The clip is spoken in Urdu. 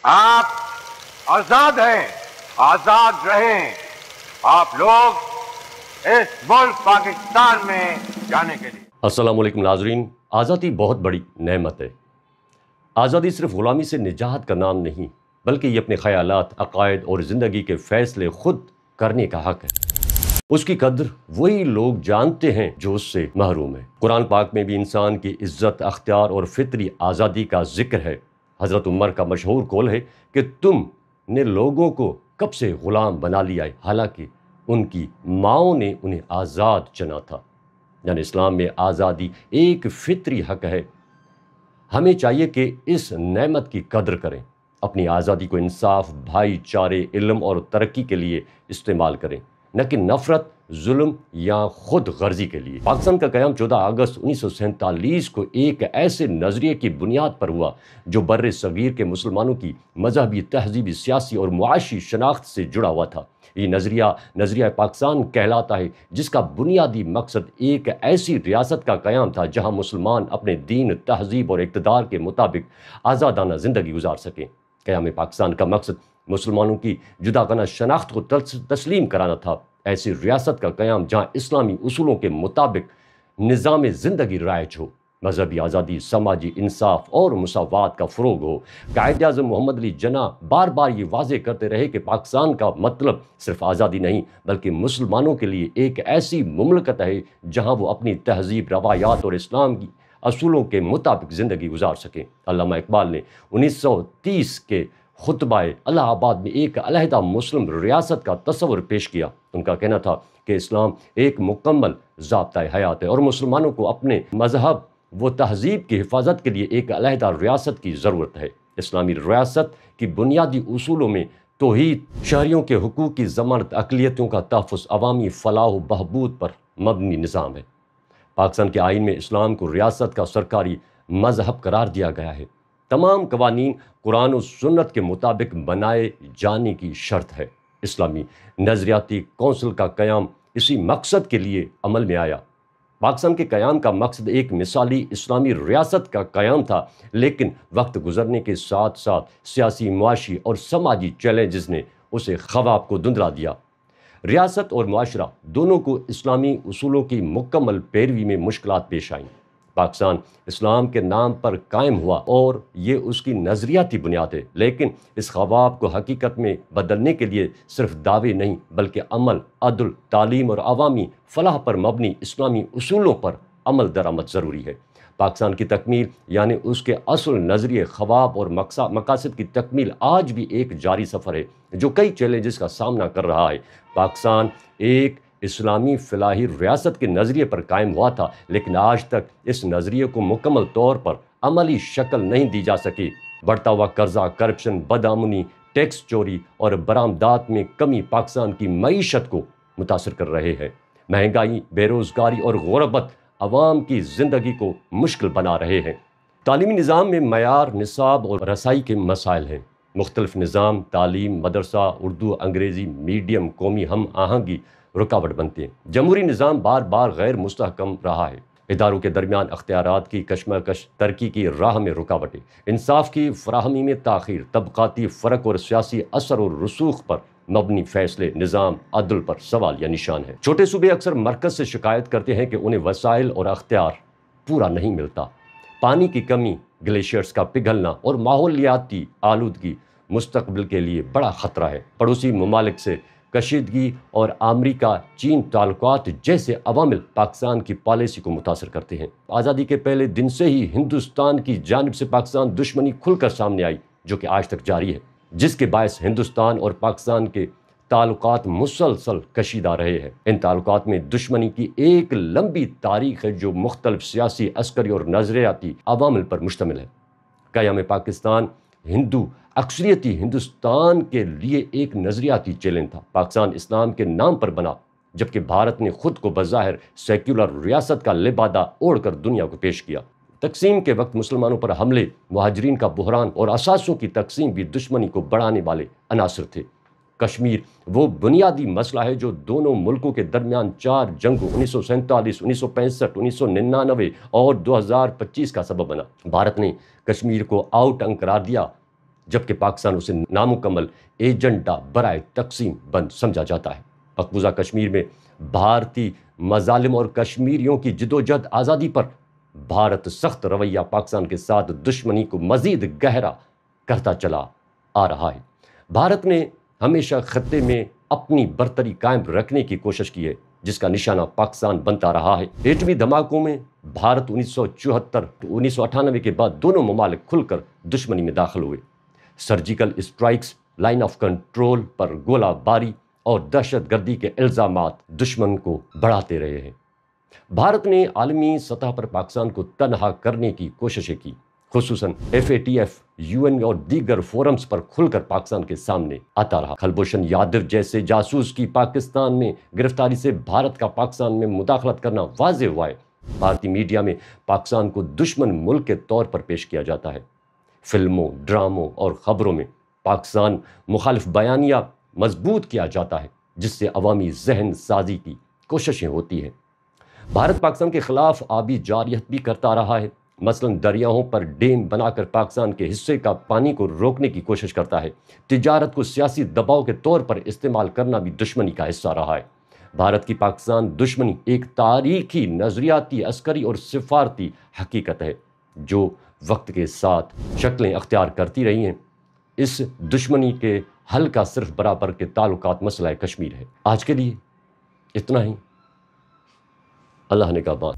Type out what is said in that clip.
آپ آزاد ہیں، آزاد رہیں آپ لوگ اس ملک پاکستان میں جانے کے لیے۔ السلام علیکم ناظرین، آزادی بہت بڑی نعمت ہے۔ آزادی صرف غلامی سے نجات کا نام نہیں، بلکہ یہ اپنے خیالات، عقائد اور زندگی کے فیصلے خود کرنے کا حق ہے۔ اس کی قدر وہی لوگ جانتے ہیں جو اس سے محروم ہیں۔ قرآن پاک میں بھی انسان کی عزت، اختیار اور فطری آزادی کا ذکر ہے۔ حضرت عمر کا مشہور قول ہے کہ تم نے لوگوں کو کب سے غلام بنا لیا ہے، حالانکہ ان کی ماؤں نے انہیں آزاد چنا تھا۔ یعنی اسلام میں آزادی ایک فطری حق ہے۔ ہمیں چاہیے کہ اس نعمت کی قدر کریں، اپنی آزادی کو انصاف، بھائی چارے، علم اور ترقی کے لیے استعمال کریں، نہ کہ نفرت، ظلم یا خود غرضی کے لیے۔ پاکستان کا قیام 14 اگست 1947 کو ایک ایسے نظریے کی بنیاد پر ہوا جو بر صغیر کے مسلمانوں کی مذہبی، تہذیبی، سیاسی اور معاشی شناخت سے جڑا ہوا تھا۔ یہ نظریہ پاکستان کہلاتا ہے، جس کا بنیادی مقصد ایک ایسی ریاست کا قیام تھا جہاں مسلمان اپنے دین، تہذیب اور اقتدار کے مطابق آزادانہ زندگی گزار سکیں۔ قیام پاکستان کا مقصد مسلمانوں کی جداگانہ شناخت کو تسلیم کرانا تھا، ایسی ریاست کا قیام جہاں اسلامی اصولوں کے مطابق نظام زندگی رائج ہو، مذہبی آزادی، سماجی انصاف اور مساوات کا فروغ ہو۔ قائد اعظم محمد علی جناح بار بار یہ واضح کرتے رہے کہ پاکستان کا مطلب صرف آزادی نہیں، بلکہ مسلمانوں کے لیے ایک ایسی مملکت ہے جہاں وہ اپنی تہذیب، روایات اور اسلام کی اصولوں کے مطابق زندگی گزار سکیں۔ علامہ اقبال نے 1930 کے خطبہ الہ آباد میں ایک علیحدہ مسلم ریاست کا تصور پیش کیا۔ ان کا کہنا تھا کہ اسلام ایک مکمل ضابطۂ حیات ہے اور مسلمانوں کو اپنے مذہب و تہذیب کی حفاظت کے لیے ایک علیحدہ ریاست کی ضرورت ہے۔ اسلامی ریاست کی بنیادی اصولوں میں توحید، شہریوں کے حقوق کی ضمانت، اقلیتوں کا تحفظ، عوامی فلاح و بہبود پر مبنی نظام ہے۔ پاکستان کے آئین میں اسلام کو ریاست کا سرکاری مذہب قرار دیا گیا ہے۔ تمام قوانین قرآن و سنت کے مطابق بنائے جانے کی شرط ہے۔ اسلامی نظریاتی کونسل کا قیام اسی مقصد کے لیے عمل میں آیا۔ پاکستان کے قیام کا مقصد ایک مثالی اسلامی ریاست کا قیام تھا، لیکن وقت گزرنے کے ساتھ ساتھ سیاسی، معاشی اور سماجی چیلنجز نے اسے خواب کو دھندلا دیا۔ ریاست اور معاشرہ دونوں کو اسلامی اصولوں کی مکمل پیروی میں مشکلات پیش آئیں۔ پاکستان اسلام کے نام پر قائم ہوا اور یہ اس کی نظریاتی بنیاد ہے، لیکن اس خواب کو حقیقت میں بدلنے کے لیے صرف دعوے نہیں، بلکہ عمل، عدل، تعلیم اور عوامی فلاح پر مبنی اسلامی اصولوں پر عمل درآمد ضروری ہے۔ پاکستان کی تکمیل یعنی اس کے اصل نظریے، خواب اور مقاصد کی تکمیل آج بھی ایک جاری سفر ہے جو کئی چیلنجز کا سامنا کر رہا ہے۔ پاکستان ایک اسلامی فلاحی ریاست کے نظریے پر قائم ہوا تھا، لیکن آج تک اس نظریے کو مکمل طور پر عملی شکل نہیں دی جا سکی۔ بڑھتا ہوا قرضہ، کرپشن، بدامنی، ٹیکس چوری اور برآمدات میں کمی پاکستان کی معیشت کو متاثر کر رہے ہیں۔ مہنگائی، بے روزگاری اور غربت عوام کی زندگی کو مشکل بنا رہے ہیں۔ تعلیمی نظام میں معیار، نصاب اور رسائی کے مسائل ہیں۔ مختلف نظام، تعلیم، مدرسہ، اردو، انگریزی میڈیم، قومی ہم آہنگی رکاوٹ بنتے ہیں۔ جمہوری نظام بار بار غیر مستحکم رہا ہے۔ اداروں کے درمیان اختیارات کی کشمکش ترقی کی راہ میں رکاوٹیں، انصاف کی فراہمی میں تاخیر، طبقاتی فرق اور سیاسی اثر و رسوخ پر مبنی فیصلے، نظام عدل پر سوال یا نشان ہے۔ چھوٹے صوبے اکثر مرکز سے شکایت کرتے ہیں کہ انہیں وسائل اور اختیار پورا نہیں ملتا۔ پانی کی کمی، گلیشیئرز کا پگھلنا اور ماحولیاتی آلودگی مستقبل کے لیے بڑا خطرہ ہے۔ پڑوسی ممالک سے کشیدگی اور امریکہ چین تعلقات جیسے عوامل پاکستان کی پالیسی کو متاثر کرتے ہیں۔ آزادی کے پہلے دن سے ہی ہندوستان کی جانب سے پاکستان دشمنی کھل کر سامنے آئی، جو کہ آج تک جاری ہے، جس کے باعث ہندوستان اور پاکستان کے تعلقات مسلسل کشیدہ رہے ہیں۔ ان تعلقات میں دشمنی کی ایک لمبی تاریخ ہے جو مختلف سیاسی، عسکری اور نظریاتی عوامل پر مشتمل ہے۔ قیام پاکستان ہندو اکثریتی ہندوستان کے لیے ایک نظریاتی چیلنج تھا۔ پاکستان اسلام کے نام پر بنا، جبکہ بھارت نے خود کو بظاہر سیکولر ریاست کا لبادہ اوڑھ کر دنیا کو پیش کیا۔ تقسیم کے وقت مسلمانوں پر حملے، مہاجرین کا بحران اور اثاثوں کی تقسیم بھی دشمنی کو بڑھانے والے عناصر تھے۔ کشمیر وہ بنیادی مسئلہ ہے جو دونوں ملکوں کے درمیان 4 جنگوں 1947، 1965، 1999 اور 2025 کا سبب بنا۔ بھارت نے کشمیر کو آؤٹ انگ قرار دیا، جبکہ پاکستان اسے نامکمل ایجنڈا برائے تقسیم بند سمجھا جاتا ہے۔ مقبوضہ کشمیر میں بھارتی مظالم اور کشمیریوں کی جدوجہد آزادی پر بھارت سخت رویہ پاکستان کے ساتھ دشمنی کو مزید گہرا کرتا چلا آ رہا ہے۔ بھارت نے ہمیشہ خطے میں اپنی برتری قائم رکھنے کی کوشش کی ہے، جس کا نشانہ پاکستان بنتا رہا ہے۔ ایٹمی دھماکوں میں بھارت 1974-1998 کے بعد دونوں ممالک کھل کر دشمنی میں داخل ہوئے۔ Surgical strikes, line of control پر گولہ باری اور دہشت گردی کے الزامات دشمن کو بڑھاتے رہے ہیں۔ بھارت نے عالمی سطح پر پاکستان کو تنہا کرنے کی کوششیں کی، خصوصاً FATF، UN اور دیگر فورمز پر کھل کر پاکستان کے سامنے آتا رہا۔ کلبھوشن یادو جیسے جاسوس کی پاکستان میں گرفتاری سے بھارت کا پاکستان میں مداخلت کرنا واضح ہوا ہے۔ بھارتی میڈیا میں پاکستان کو دشمن ملک کے طور پر پیش کیا جاتا ہے۔ فلموں، ڈراموں اور خبروں میں پاکستان مخالف بیانیہ مضبوط کیا جاتا ہے، جس سے عوامی ذہن سازی کی کوششیں ہوتی ہیں۔ بھارت پاکستان کے خلاف آبی جارحیت بھی کرتا رہا ہے، مثلاً دریاؤں پر ڈیم بنا کر پاکستان کے حصے کا پانی کو روکنے کی کوشش کرتا ہے۔ تجارت کو سیاسی دباؤ کے طور پر استعمال کرنا بھی دشمنی کا حصہ رہا ہے۔ بھارت کی پاکستان دشمنی ایک تاریخی، نظریاتی، عسکری اور سفارتی حقیقت ہے جو وقت کے ساتھ شکلیں اختیار کرتی رہی ہیں۔ اس دشمنی کے حل کا صرف برابر کے تعلقات مسئلہ کشمیر ہے۔ آج کے لیے اتنا ہی۔ اللہ نگہبان۔